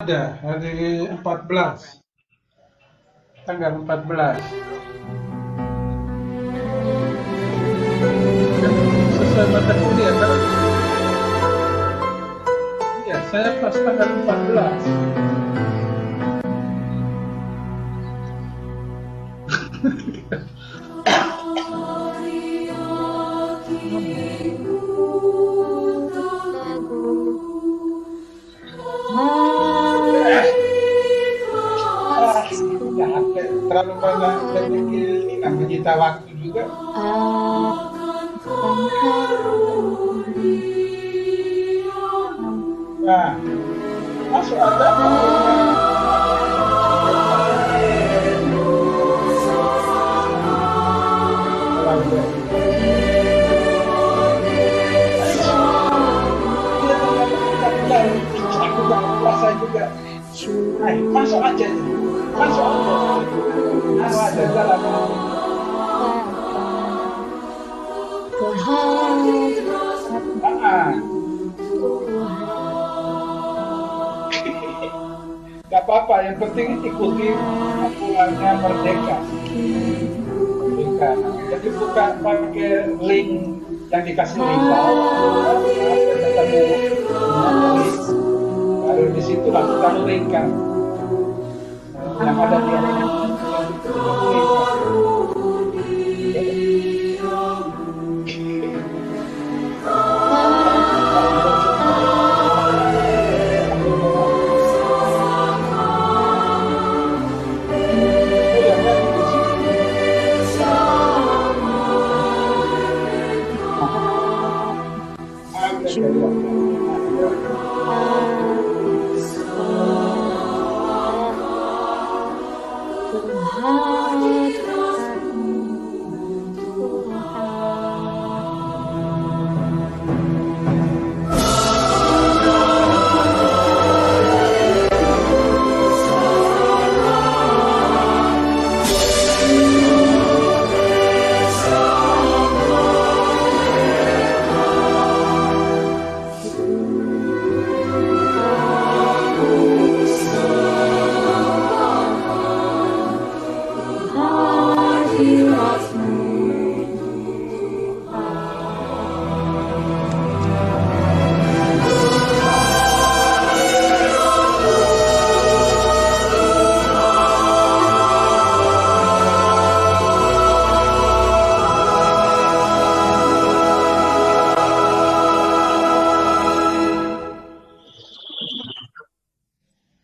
Ada hari 14, tanggal 14. Kan sesuai mata kuliah kan? Iya, saya pas tanggal 14. Capek, terlalu banyak ini menyita waktu juga. Nah, masuk ada aku gak puasa juga. Masuk aja, masuk aja. Ada jalan. Gak apa-apa, yang penting ikuti aturannya Merdeka. Merdeka. Jadi bukan pakai link yang dikasih link. Baru di situ lah kita link kan. Yang ada di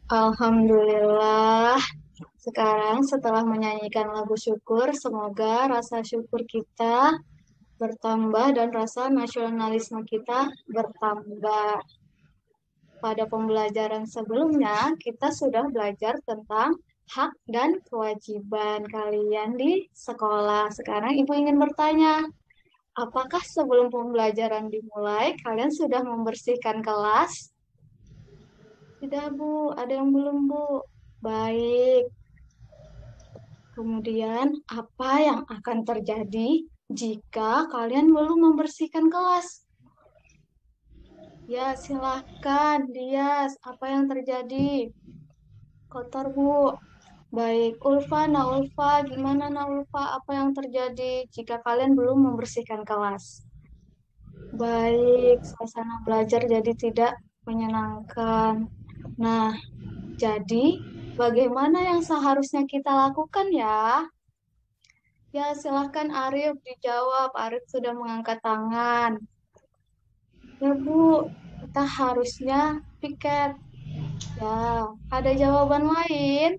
Alhamdulillah. Sekarang setelah menyanyikan lagu syukur, semoga rasa syukur kita bertambah dan rasa nasionalisme kita bertambah. Pada pembelajaran sebelumnya, kita sudah belajar tentang hak dan kewajiban kalian di sekolah. Sekarang Ibu ingin bertanya, apakah sebelum pembelajaran dimulai, kalian sudah membersihkan kelas? Tidak, Bu. Ada yang belum, Bu. Baik. Kemudian, apa yang akan terjadi jika kalian belum membersihkan kelas? Ya, silahkan, Dias. Apa yang terjadi? Kotor, Bu. Baik, Ulfa, Naulfa, gimana Naulfa? Apa yang terjadi jika kalian belum membersihkan kelas? Baik, suasana belajar jadi tidak menyenangkan. Nah, jadi bagaimana yang seharusnya kita lakukan ya? Ya, silahkan Arif dijawab. Arif sudah mengangkat tangan. Ya, Bu, kita harusnya piket. Ya, ada jawaban lain?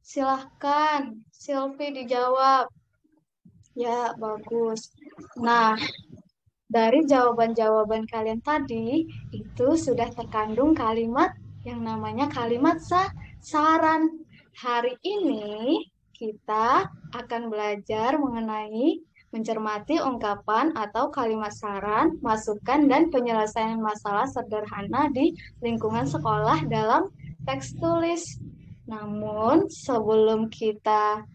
Silahkan, Silvi dijawab. Ya, bagus. Nah, dari jawaban-jawaban kalian tadi, itu sudah terkandung kalimat yang namanya kalimat saran. Hari ini kita akan belajar mengenai mencermati ungkapan atau kalimat saran, masukan, dan penyelesaian masalah sederhana di lingkungan sekolah dalam teks tulis. Namun, sebelum kita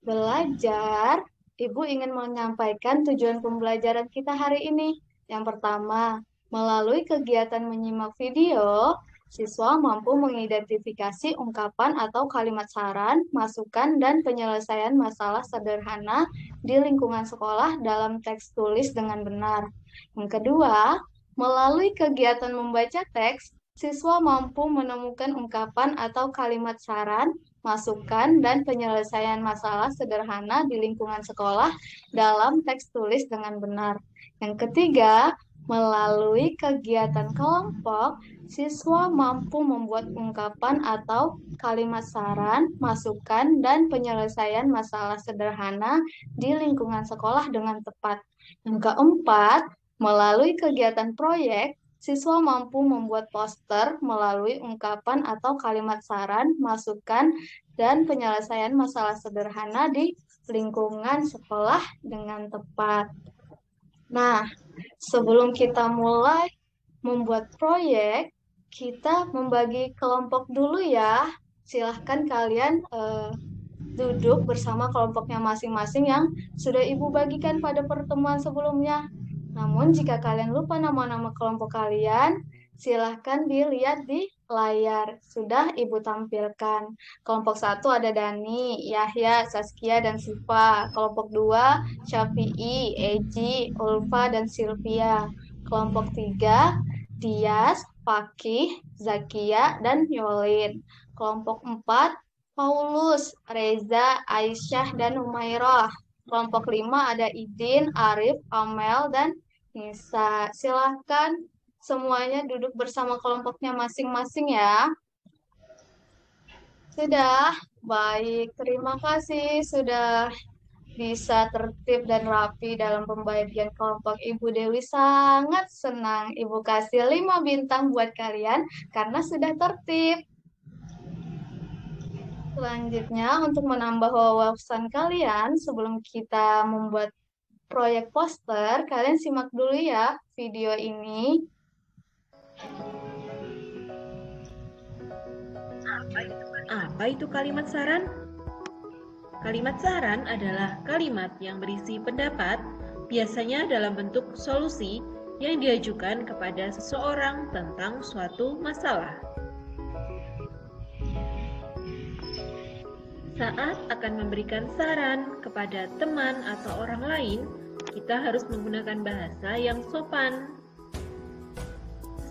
belajar, Ibu ingin menyampaikan tujuan pembelajaran kita hari ini. Yang pertama, melalui kegiatan menyimak video, Siswa mampu mengidentifikasi ungkapan atau kalimat saran, masukan, dan penyelesaian masalah sederhana di lingkungan sekolah dalam teks tulis dengan benar. Yang kedua, melalui kegiatan membaca teks, siswa mampu menemukan ungkapan atau kalimat saran, masukan, dan penyelesaian masalah sederhana di lingkungan sekolah dalam teks tulis dengan benar. Yang ketiga, melalui kegiatan kelompok, siswa mampu membuat ungkapan atau kalimat saran, masukan, dan penyelesaian masalah sederhana di lingkungan sekolah dengan tepat. Yang keempat, melalui kegiatan proyek, siswa mampu membuat poster melalui ungkapan atau kalimat saran, masukan, dan penyelesaian masalah sederhana di lingkungan sekolah dengan tepat. Nah, sebelum kita mulai membuat proyek, kita membagi kelompok dulu ya. Silahkan kalian duduk bersama kelompoknya masing-masing yang sudah Ibu bagikan pada pertemuan sebelumnya. Namun, jika kalian lupa nama-nama kelompok kalian, silahkan dilihat di layar. Sudah Ibu tampilkan. Kelompok 1 ada Dani, Yahya, Saskia, dan Siva. Kelompok 2, Syafi'i, Eji, Ulfa, dan Sylvia. Kelompok 3, Dias, Fakih, Zakia, dan Yolin. Kelompok 4, Paulus, Reza, Aisyah, dan Umairah. Kelompok 5 ada Idin, Arif, Amel, dan Nisa. Silahkan semuanya duduk bersama kelompoknya masing-masing ya. Sudah, baik. Terima kasih sudah bisa tertib dan rapi dalam pembagian kelompok. Ibu Dewi sangat senang. Ibu kasih 5 bintang buat kalian karena sudah tertib. Selanjutnya, untuk menambah wawasan kalian, sebelum kita membuat proyek poster, kalian simak dulu ya video ini. Apa itu kalimat saran? Kalimat saran adalah kalimat yang berisi pendapat, biasanya dalam bentuk solusi yang diajukan kepada seseorang tentang suatu masalah. Saat akan memberikan saran kepada teman atau orang lain, kita harus menggunakan bahasa yang sopan,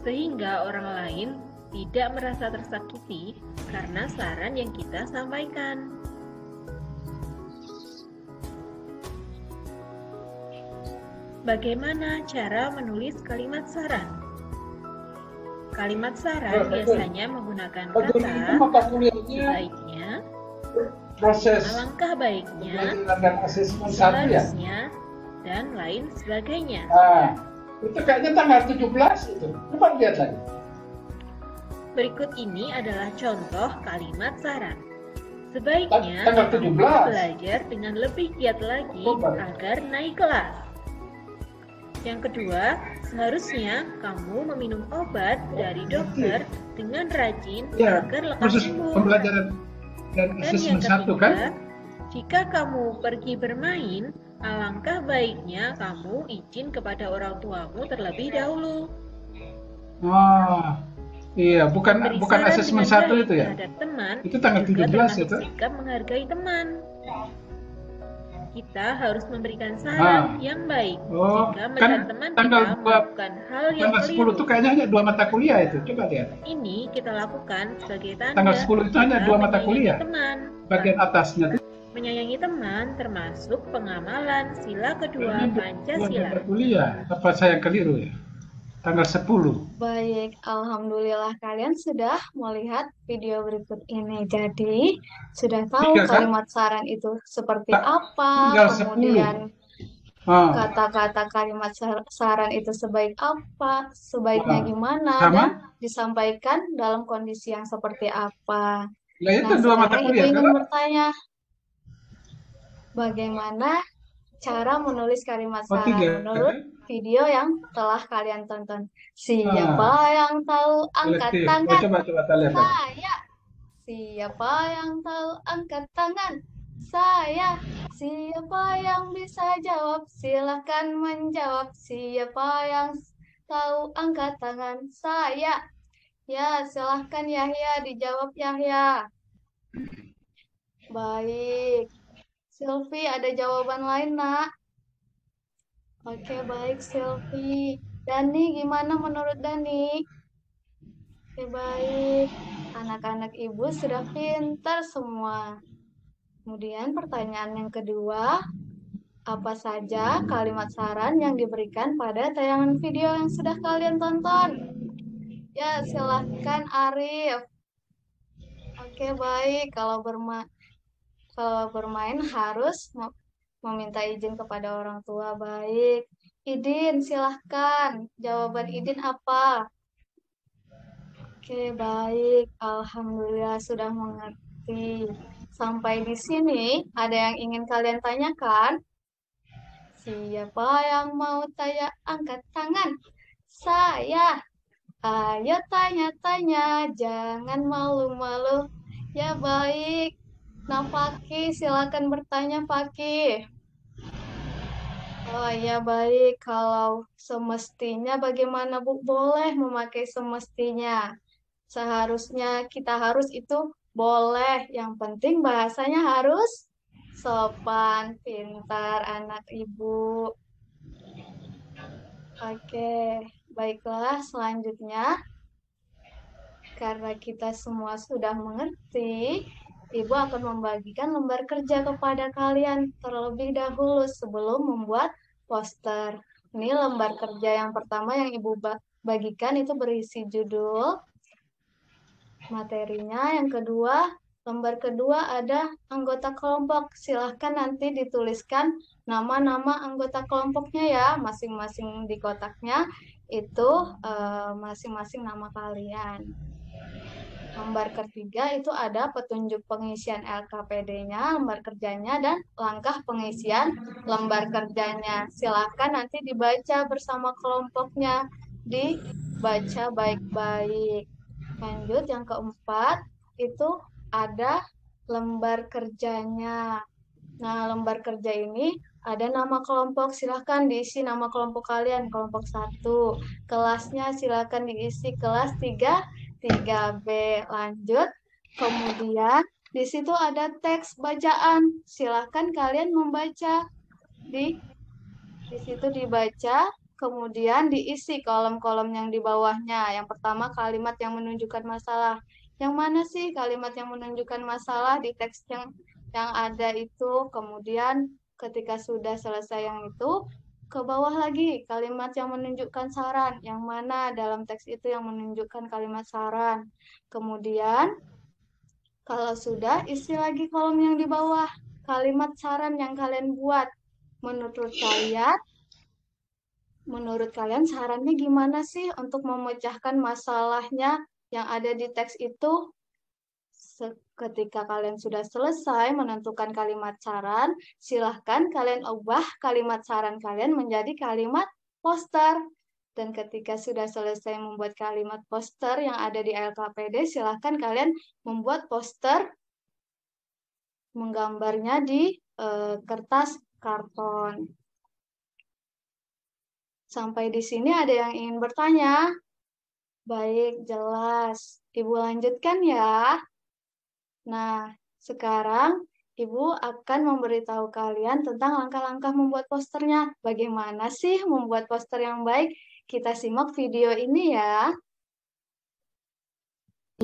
sehingga orang lain tidak merasa tersakiti karena saran yang kita sampaikan. Bagaimana cara menulis kalimat saran? Kalimat saran biasanya menggunakan kata sebaiknya, proses alangkah baiknya, dan asesmen satu ya. seharusnya, dan lain sebagainya. Nah, itu kayaknya tanggal 17 itu. Coba lihat lagi. Berikut ini adalah contoh kalimat saran. Sebaiknya Tanggal kamu 17. belajar dengan lebih giat lagi Oktober. agar naik kelas. Yang kedua, seharusnya kamu meminum obat dari dokter dengan rajin Ya, agar lekas proses sembuh. pembelajaran dan Dan yang asesmen satu ketiga, kan. jika kamu pergi bermain, alangkah baiknya kamu izin kepada orang tuamu terlebih dahulu. Oh, iya, bukan Memberi bukan saran asesmen dengan satu baik itu ya. terhadap teman Itu tanggal juga 17 termasuk itu. sikap menghargai teman. Kita harus memberikan saran yang baik Oh, jika kan melihat teman tanggal kita 2 melakukan hal yang tanggal 10 keliru. itu kayaknya hanya 2 mata kuliah itu. Coba lihat. Ini kita lakukan sebagai tanda Tanggal 10 itu hanya kita 2 mata menyayangi kuliah. teman. Bagian atasnya itu Menyayangi teman termasuk pengamalan sila kedua kayaknya 2 Pancasila. mata kuliah. Apa saya keliru ya? Tanggal 10. Baik, alhamdulillah kalian sudah melihat video berikut ini. Jadi, sudah tahu Tiga, kan? kalimat saran itu seperti Tak, apa, tinggal 10. kemudian Oh, kata-kata kalimat saran itu sebaik apa, sebaiknya Wah, gimana, sama? dan disampaikan dalam kondisi yang seperti apa. Ya itu Nah, 2 mata sekarang Ibu kuliah. ingin Kalau bertanya, bagaimana cara menulis kalimat oh, 3 saran menurut kan? video yang telah kalian tonton? Siapa yang tahu angkat Kolektif. Oh, tangan? coba kita lihat. Saya. Siapa yang tahu angkat tangan? Saya. Siapa yang bisa jawab? Silahkan menjawab. Siapa yang tahu angkat tangan? Saya. Ya, silahkan Yahya, dijawab Yahya. Baik. Silvi, ada jawaban lain, Nak? Oke, baik Silvi. Dani, gimana menurut Dani? Oke, baik. Anak-anak ibu sudah pintar semua. Kemudian pertanyaan yang kedua, apa saja kalimat saran yang diberikan pada tayangan video yang sudah kalian tonton? Ya, silahkan Arif. Oke, baik. Kalau bermain harus meminta izin kepada orang tua. Baik. Idin, silahkan. Jawaban Idin apa? Oke, baik. Alhamdulillah sudah mengerti. Sampai di sini, ada yang ingin kalian tanyakan? Siapa yang mau tanya? Angkat tangan. Saya. Ayo tanya-tanya, jangan malu-malu. Ya baik. Nah, Paki, silakan bertanya, Paki. Oh iya baik, kalau semestinya bagaimana Bu? Boleh memakai semestinya. Seharusnya kita harus itu boleh. Yang penting bahasanya harus sopan, pintar, anak ibu. Oke, baiklah selanjutnya. Karena kita semua sudah mengerti, Ibu akan membagikan lembar kerja kepada kalian terlebih dahulu sebelum membuat poster. Ini lembar kerja yang pertama yang Ibu bagikan itu berisi judul, materinya. Yang kedua, lembar kedua ada anggota kelompok. Silahkan nanti dituliskan nama-nama anggota kelompoknya ya, masing-masing di kotaknya itu masing-masing nama kalian. Lembar ketiga itu ada petunjuk pengisian LKPD-nya, lembar kerjanya, dan langkah pengisian lembar kerjanya. Silakan nanti dibaca bersama kelompoknya, dibaca baik-baik. Lanjut, yang keempat itu ada lembar kerjanya. Nah, lembar kerja ini ada nama kelompok, silahkan diisi nama kelompok kalian, kelompok 1. Kelasnya silahkan diisi kelas 3B. Lanjut, kemudian di situ ada teks bacaan. Silahkan kalian membaca. Di situ dibaca, kemudian diisi kolom-kolom yang di bawahnya. Yang pertama kalimat yang menunjukkan masalah. Yang mana sih kalimat yang menunjukkan masalah di teks yang ada itu? Kemudian ketika sudah selesai yang itu, ke bawah lagi kalimat yang menunjukkan saran. Yang mana dalam teks itu yang menunjukkan kalimat saran. Kemudian kalau sudah, isi lagi kolom yang di bawah. Kalimat saran yang kalian buat. Menurut kalian sarannya gimana sih untuk memecahkan masalahnya yang ada di teks itu? Ketika kalian sudah selesai menentukan kalimat saran, silahkan kalian ubah kalimat saran kalian menjadi kalimat poster. Dan ketika sudah selesai membuat kalimat poster yang ada di LKPD, silahkan kalian membuat poster menggambarnya di kertas karton. Sampai di sini ada yang ingin bertanya? Baik, jelas. Ibu lanjutkan ya. Nah, sekarang Ibu akan memberitahu kalian tentang langkah-langkah membuat posternya. Bagaimana sih membuat poster yang baik? Kita simak video ini ya.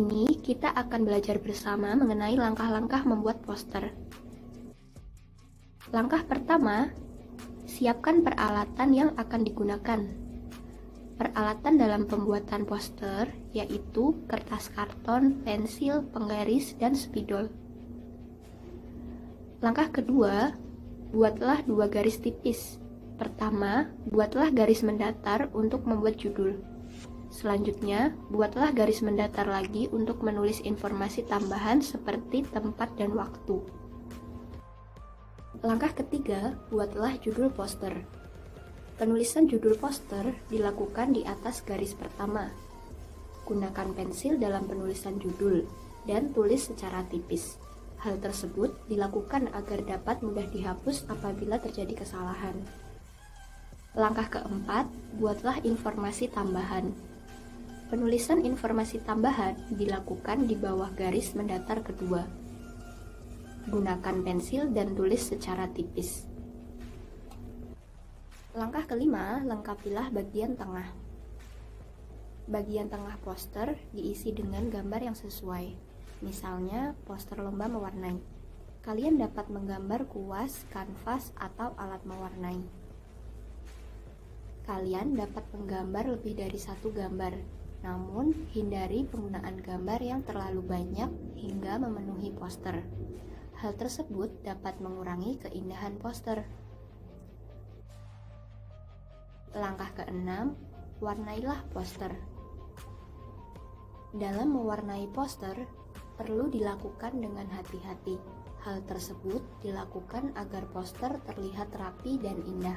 Ini kita akan belajar bersama mengenai langkah-langkah membuat poster. Langkah pertama, siapkan peralatan yang akan digunakan. Peralatan dalam pembuatan poster yaitu kertas karton, pensil, penggaris, dan spidol. Langkah kedua, buatlah 2 garis tipis. Pertama, buatlah garis mendatar untuk membuat judul. Selanjutnya, buatlah garis mendatar lagi untuk menulis informasi tambahan seperti tempat dan waktu. Langkah ketiga, buatlah judul poster. Penulisan judul poster dilakukan di atas garis pertama. Gunakan pensil dalam penulisan judul dan tulis secara tipis. Hal tersebut dilakukan agar dapat mudah dihapus apabila terjadi kesalahan. Langkah keempat, buatlah informasi tambahan. Penulisan informasi tambahan dilakukan di bawah garis mendatar kedua. Gunakan pensil dan tulis secara tipis. Langkah kelima, lengkapilah bagian tengah. Bagian tengah poster diisi dengan gambar yang sesuai. Misalnya, poster lomba mewarnai. Kalian dapat menggambar kuas, kanvas, atau alat mewarnai. Kalian dapat menggambar lebih dari satu gambar, namun hindari penggunaan gambar yang terlalu banyak hingga memenuhi poster. Hal tersebut dapat mengurangi keindahan poster. Langkah keenam, warnailah poster. Dalam mewarnai poster, perlu dilakukan dengan hati-hati. Hal tersebut dilakukan agar poster terlihat rapi dan indah.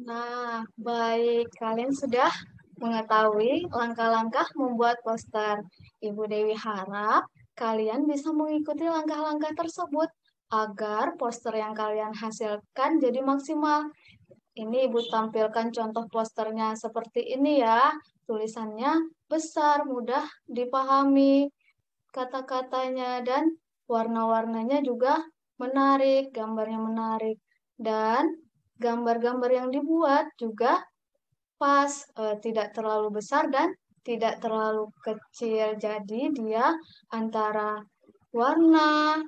Nah, baik. Kalian sudah mengetahui langkah-langkah membuat poster. Ibu Dewi harap kalian bisa mengikuti langkah-langkah tersebut agar poster yang kalian hasilkan jadi maksimal. Ini Ibu tampilkan contoh posternya seperti ini ya. Tulisannya besar, mudah dipahami kata-katanya, dan warna-warnanya juga menarik, gambarnya menarik. Dan gambar-gambar yang dibuat juga pas, tidak terlalu besar dan tidak terlalu kecil. Jadi dia antara warna,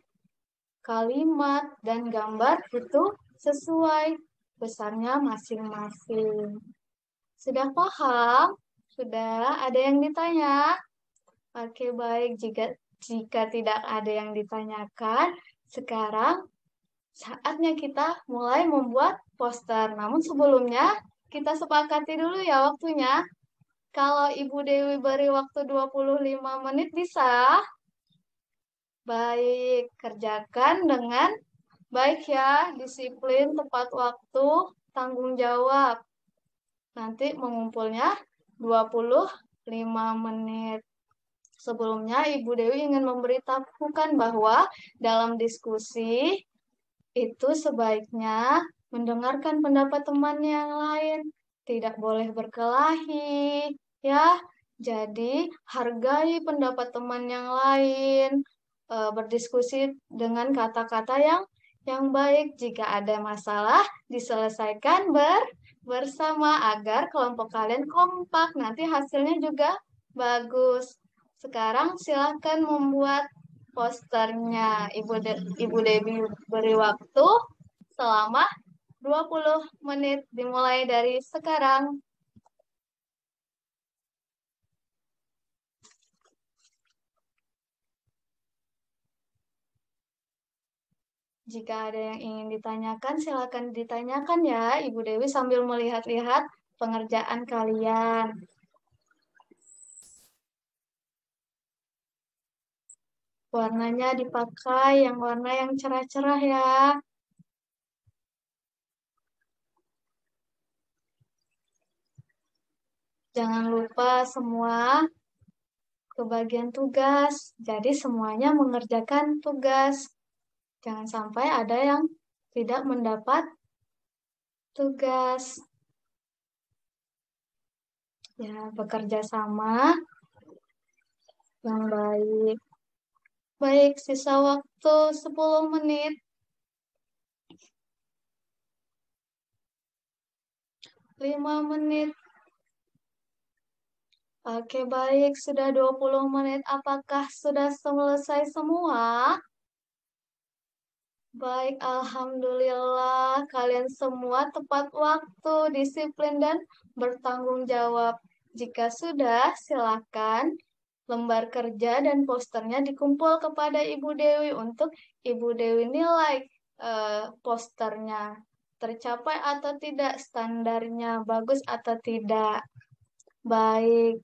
kalimat, dan gambar itu sesuai besarnya masing-masing. Sudah paham? Sudah ada yang ditanya? Oke, baik. Jika tidak ada yang ditanyakan, sekarang saatnya kita mulai membuat poster. Namun sebelumnya, kita sepakati dulu ya waktunya. Kalau Ibu Dewi beri waktu 25 menit bisa? Baik, kerjakan dengan baik ya, disiplin, tepat waktu, tanggung jawab. Nanti mengumpulnya 25 menit. Sebelumnya, Ibu Dewi ingin memberitahukan bahwa dalam diskusi itu sebaiknya mendengarkan pendapat teman yang lain, tidak boleh berkelahi, ya. Jadi, hargai pendapat teman yang lain, berdiskusi dengan kata-kata yang baik. Jika ada masalah, diselesaikan bersama agar kelompok kalian kompak. Nanti hasilnya juga bagus. Sekarang silakan membuat posternya. Ibu Dewi beri waktu selama 20 menit dimulai dari sekarang. Jika ada yang ingin ditanyakan, silakan ditanyakan ya, Ibu Dewi sambil melihat-lihat pengerjaan kalian. Warnanya dipakai yang warna yang cerah-cerah ya. Jangan lupa semua kebagian tugas. Jadi semuanya mengerjakan tugas. Jangan sampai ada yang tidak mendapat tugas. Ya, bekerja sama yang baik. Baik, sisa waktu 10 menit. 5 menit. Oke, baik. Sudah 20 menit. Apakah sudah selesai semua? Baik, alhamdulillah. Kalian semua tepat waktu, disiplin, dan bertanggung jawab. Jika sudah, silakan lembar kerja dan posternya dikumpul kepada Ibu Dewi untuk Ibu Dewi nilai posternya. Tercapai atau tidak standarnya, bagus atau tidak. Baik.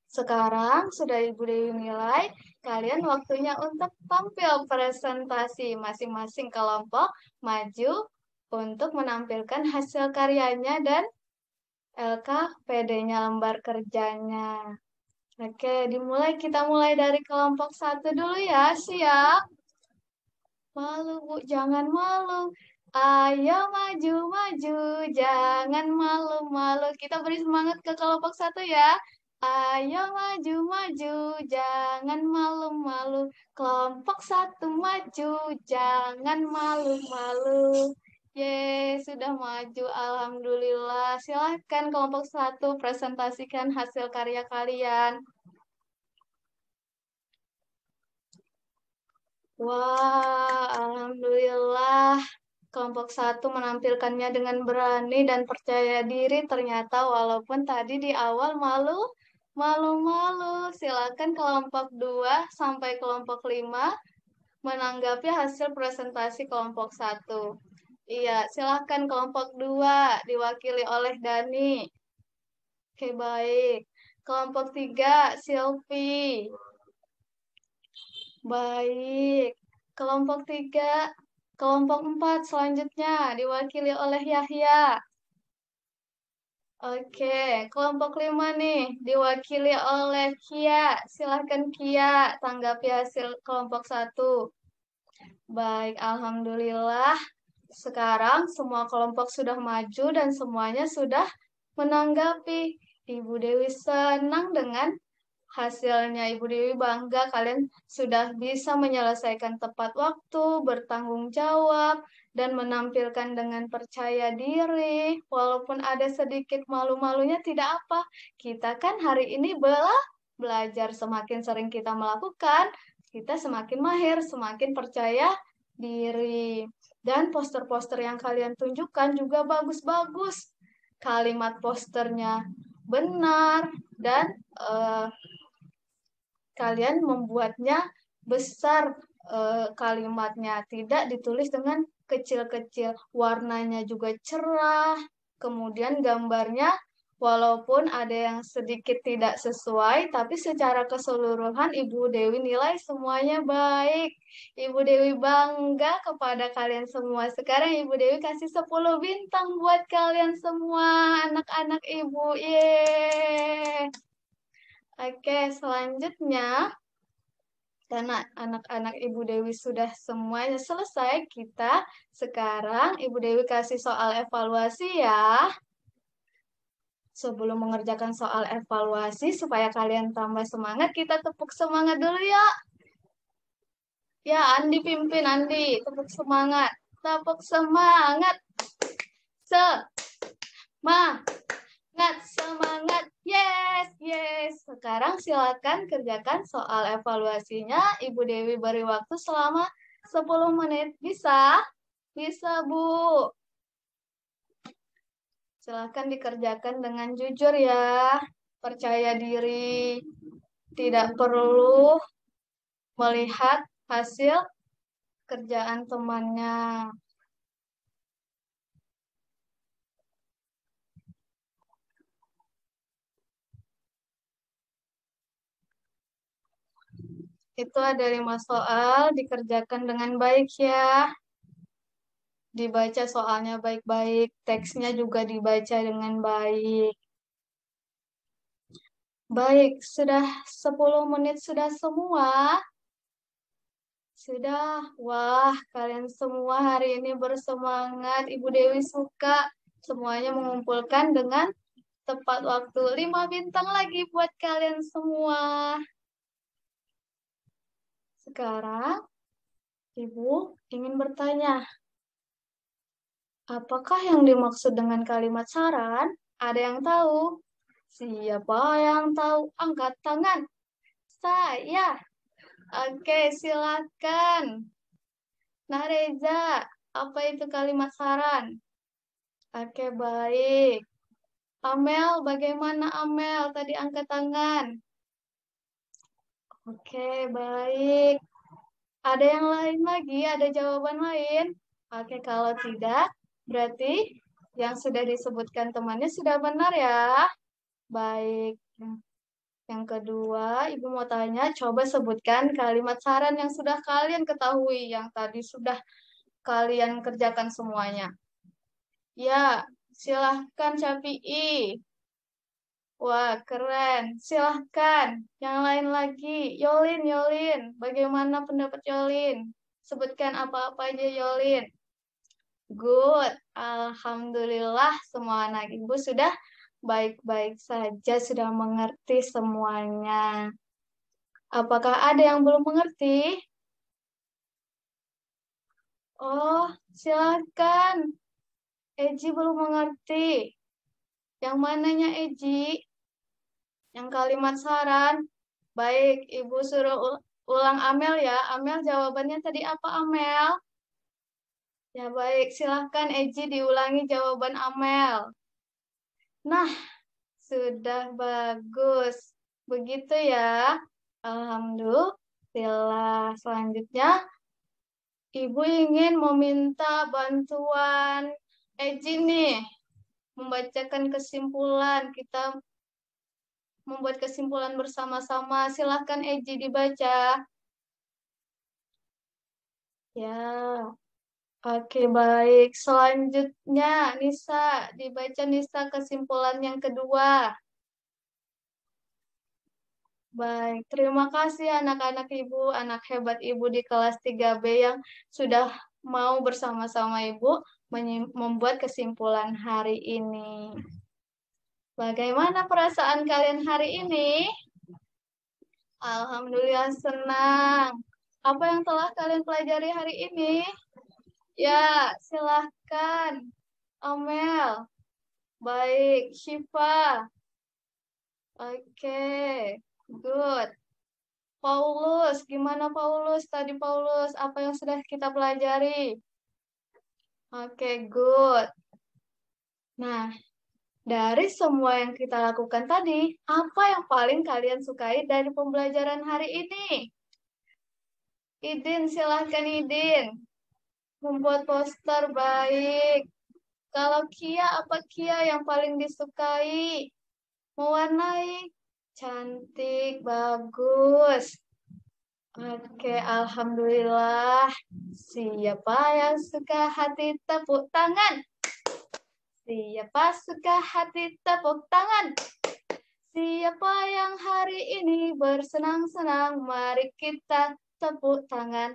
Sekarang sudah Ibu Dewi nilai, kalian waktunya untuk tampil presentasi. Masing-masing kelompok maju untuk menampilkan hasil karyanya dan LKPD-nya, lembar kerjanya. Oke, kita mulai dari kelompok 1 dulu ya, siap? Malu, Bu, jangan malu. Ayo maju-maju, jangan malu-malu. Kita beri semangat ke kelompok satu ya. Ayo maju-maju, jangan malu-malu. Kelompok satu maju, jangan malu-malu. Ye, sudah maju. Alhamdulillah. Silahkan kelompok satu presentasikan hasil karya kalian. Wah, alhamdulillah. Kelompok satu menampilkannya dengan berani dan percaya diri. Ternyata walaupun tadi di awal malu-malu. Silakan kelompok 2 sampai kelompok 5 menanggapi hasil presentasi kelompok satu. Iya, silakan kelompok 2 diwakili oleh Dani. Oke, baik. Kelompok 3, Silvi. Baik. Kelompok 3, kelompok 4 selanjutnya diwakili oleh Yahya. Oke, kelompok 5 nih diwakili oleh Kia. Silahkan Kia tanggapi hasil kelompok 1. Baik, alhamdulillah. Sekarang semua kelompok sudah maju dan semuanya sudah menanggapi. Ibu Dewi senang dengan hasilnya. Ibu Dewi bangga kalian sudah bisa menyelesaikan tepat waktu, bertanggung jawab, dan menampilkan dengan percaya diri. Walaupun ada sedikit malu-malunya tidak apa. Kita kan hari ini belajar, semakin sering kita melakukan, kita semakin mahir, semakin percaya diri. Dan poster-poster yang kalian tunjukkan juga bagus-bagus. Kalimat posternya benar dan kalian membuatnya besar, kalimatnya, tidak ditulis dengan kecil-kecil. Warnanya juga cerah, kemudian gambarnya walaupun ada yang sedikit tidak sesuai, tapi secara keseluruhan Ibu Dewi nilai semuanya baik. Ibu Dewi bangga kepada kalian semua. Sekarang Ibu Dewi kasih 10 bintang buat kalian semua, anak-anak Ibu. Yeay! Oke, selanjutnya, karena anak-anak Ibu Dewi sudah semuanya selesai, kita sekarang Ibu Dewi kasih soal evaluasi ya. Sebelum mengerjakan soal evaluasi, supaya kalian tambah semangat, kita tepuk semangat dulu ya. Ya, Andi pimpin, Andi. Tepuk semangat. Tepuk semangat. Semangat. Yes, yes. Sekarang silakan kerjakan soal evaluasinya. Ibu Dewi beri waktu selama 10 menit. Bisa? Bisa, Bu. Silakan dikerjakan dengan jujur ya. Percaya diri. Tidak perlu melihat hasil kerjaan temannya. Itu ada 5 soal, dikerjakan dengan baik ya. Dibaca soalnya baik-baik, teksnya juga dibaca dengan baik. Baik, sudah 10 menit sudah semua. Sudah, wah kalian semua hari ini bersemangat. Ibu Dewi suka semuanya mengumpulkan dengan tepat waktu. 5 bintang lagi buat kalian semua. Sekarang, Ibu ingin bertanya, apakah yang dimaksud dengan kalimat saran? Ada yang tahu? Siapa yang tahu? Angkat tangan. Saya. Oke, silakan. Nah, Reza, apa itu kalimat saran? Oke, baik. Amel, bagaimana Amel? Tadi angkat tangan. Oke, baik. Ada yang lain lagi? Ada jawaban lain? Oke, kalau tidak, berarti yang sudah disebutkan temannya sudah benar ya. Baik. Yang kedua, Ibu mau tanya, coba sebutkan kalimat saran yang sudah kalian ketahui, yang tadi sudah kalian kerjakan semuanya. Ya, silahkan Syafi'i. Wah, keren. Silahkan. Yang lain lagi. Yolin. Bagaimana pendapat Yolin? Sebutkan apa-apa aja, Yolin. Good. Alhamdulillah semua anak ibu sudah baik-baik saja, sudah mengerti semuanya. Apakah ada yang belum mengerti? Oh, silakan. Eji belum mengerti. Yang mananya Eji? Yang kalimat saran? Baik, ibu suruh ulang Amel ya. Amel, jawabannya tadi apa, Amel? Ya baik, silahkan Eji diulangi jawaban Amel. Nah, sudah bagus. Begitu ya. Alhamdulillah. Selanjutnya, Ibu ingin meminta bantuan Eji nih. Membacakan kesimpulan. Kita membuat kesimpulan bersama-sama. Silahkan Eji dibaca. Ya. Oke, baik. Selanjutnya, Nisa. Dibaca Nisa kesimpulan yang kedua. Baik, terima kasih anak-anak ibu, anak hebat ibu di kelas 3B yang sudah mau bersama-sama ibu membuat kesimpulan hari ini. Bagaimana perasaan kalian hari ini? Alhamdulillah senang. Apa yang telah kalian pelajari hari ini? Ya, silahkan. Amel. Baik, Syifa. Oke, good. Paulus, gimana Paulus? Tadi Paulus, apa yang sudah kita pelajari? Oke, good. Nah, dari semua yang kita lakukan tadi, apa yang paling kalian sukai dari pembelajaran hari ini? Idin, silahkan Idin. Membuat poster, baik. Kalau Kia, apa Kia yang paling disukai? Mewarnai, cantik, bagus. Oke, alhamdulillah. Siapa yang suka hati tepuk tangan? Siapa suka hati tepuk tangan? Siapa yang hari ini bersenang-senang? Mari kita tepuk tangan.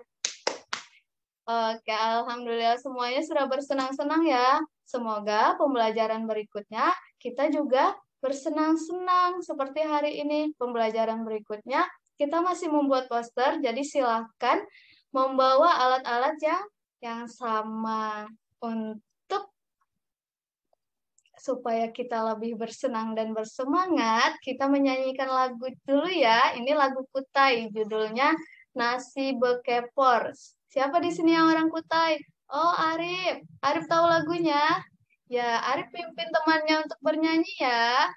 Oke, alhamdulillah semuanya sudah bersenang-senang ya. Semoga pembelajaran berikutnya kita juga bersenang-senang seperti hari ini. Pembelajaran berikutnya kita masih membuat poster, jadi silahkan membawa alat-alat yang sama untuk supaya kita lebih bersenang dan bersemangat. Kita menyanyikan lagu dulu ya. Ini lagu Kutai, judulnya Nasi Bekepor. Siapa di sini yang orang Kutai? Oh, Arif. Arif tahu lagunya? Ya, Arif pimpin temannya untuk bernyanyi ya.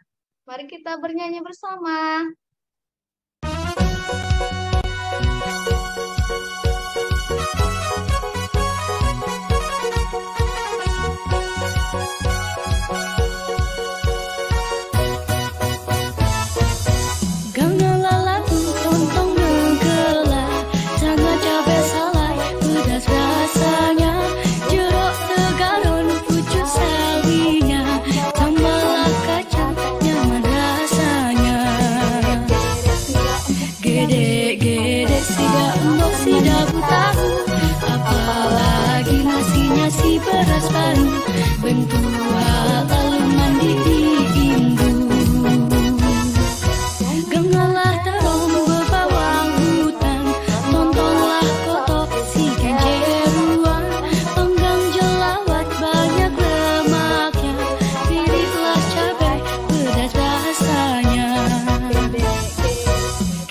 Mari kita bernyanyi bersama. Nasi beras baru bentuk lalu mandi di Indo. Gengalah terong berbawang hutan, tontonlah kotok si kenjeruan, penggang jelawat banyak lemaknya, pilihlah cabai pedas rasanya.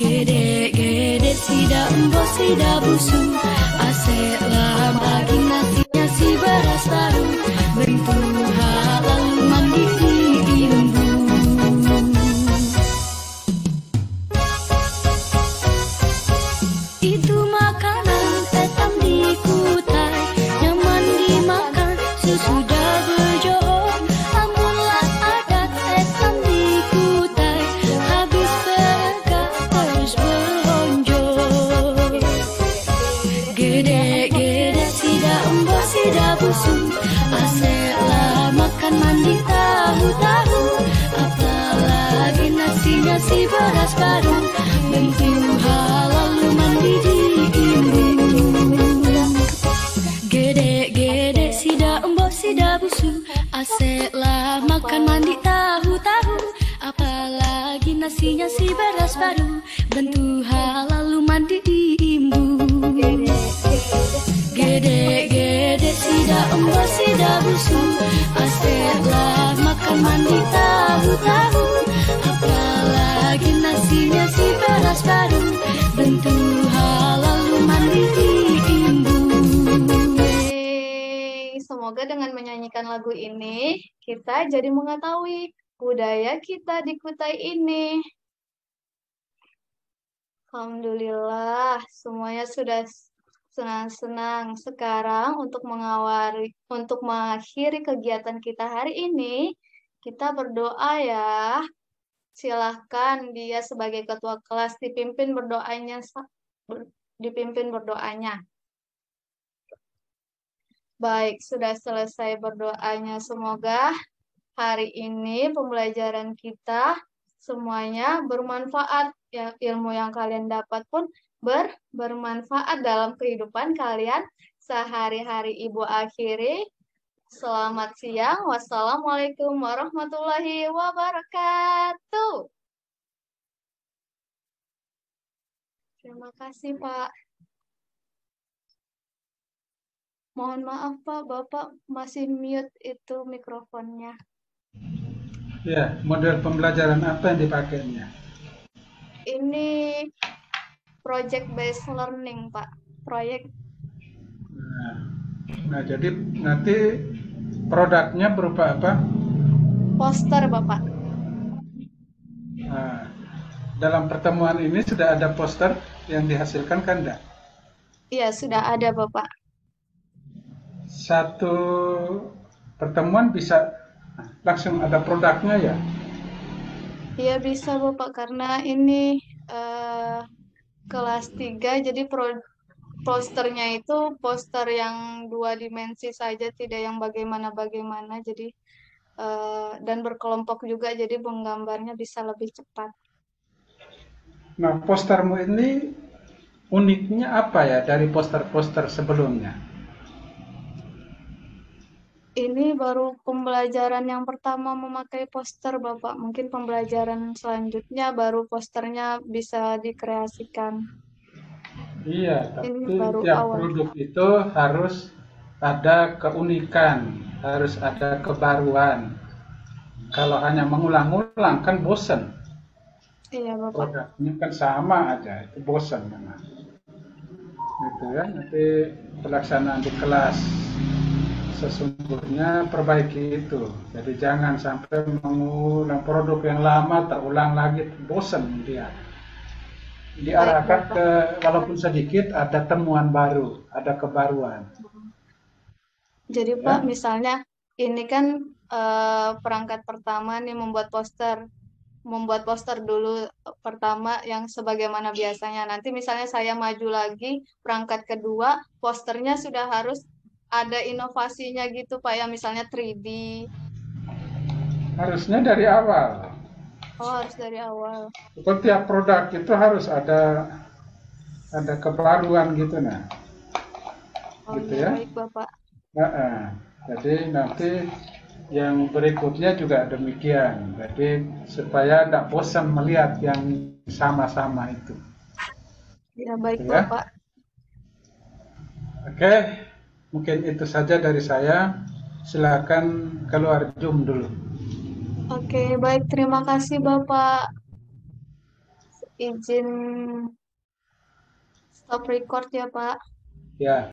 Gede-gede sida embos sida busuk, aseklah bagi nasi beras baru bentuk lalu mandi di Indo. Itu makanan hitam di Kutai, nyaman dimakan sesudah berjodoh. Amunlah adat hitam di Kutai, habis bergak terus beronjol. Gede-gede sida embos sida busuk, aseklah makan mandi tahu-tahu, apalagi nasi beras baru bentuk lalu mandi di Indo. makan mandi tahu-tahu, apalagi nasinya si beras baru. Bentuk lalu mandi diimbu. Gede-gede sida embo sida busu, asyiklah makan mandi tahu-tahu, apalagi nasinya si beras baru. Bentuk lalu mandi diimbu. Semoga dengan menyanyikan lagu ini, kita jadi mengetahui budaya kita di Kutai ini. Alhamdulillah, semuanya sudah senang-senang. Sekarang untuk mengakhiri kegiatan kita hari ini, kita berdoa ya. Silahkan dia sebagai ketua kelas dipimpin berdoanya. Baik, sudah selesai berdoanya. Semoga hari ini pembelajaran kita semuanya bermanfaat. Ya, ilmu yang kalian dapat pun bermanfaat dalam kehidupan kalian sehari-hari. Ibu akhiri. Selamat siang. Wassalamualaikum warahmatullahi wabarakatuh. Terima kasih, Pak. Mohon maaf, Pak. Bapak masih mute itu mikrofonnya. Ya, model pembelajaran apa yang dipakainya? Ini project based learning, Pak. Proyek. Nah, jadi nanti produknya berupa apa? Poster, Bapak. Nah, dalam pertemuan ini sudah ada poster yang dihasilkan kan enggak? Iya, sudah ada, Bapak. Satu pertemuan bisa langsung ada produknya ya? Iya, bisa, Bapak. Karena ini kelas 3, jadi posternya itu poster yang 2 dimensi saja, tidak yang bagaimana-bagaimana. Jadi dan berkelompok juga, jadi menggambarnya bisa lebih cepat. Nah, postermu ini uniknya apa ya dari poster-poster sebelumnya? Ini baru pembelajaran yang pertama memakai poster, Bapak. Mungkin pembelajaran selanjutnya baru posternya bisa dikreasikan. Iya, Ini tapi baru tiap awal. produk itu harus ada keunikan, harus ada kebaruan. Kalau hanya mengulang-ulang kan bosan. Iya, Bapak. Produknya kan sama aja, itu bosan memang. Gitu ya, nanti pelaksanaan di kelas sesungguhnya perbaiki itu. Jadi jangan sampai mengulang produk yang lama terulang lagi, bosan dia. Diarahkan ke walaupun sedikit ada temuan baru, ada kebaruan. Jadi Ya. Pak, misalnya ini kan perangkat pertama nih membuat poster dulu pertama yang sebagaimana biasanya. Nanti misalnya saya maju lagi perangkat kedua, posternya sudah harus ada inovasinya gitu Pak ya, misalnya 3D. Harusnya dari awal. Oh, harus dari awal. Setiap produk itu harus ada kebaruan gitu nah. Oh, Gitu iya, ya. baik Bapak. Jadi nanti yang berikutnya juga demikian. Jadi supaya tidak bosan melihat yang sama-sama itu. Ya, baik Gitu ya. Bapak. Oke, mungkin itu saja dari saya. Silakan keluar Zoom dulu. Oke, baik. Terima kasih Bapak. Izin stop record ya Pak. Ya.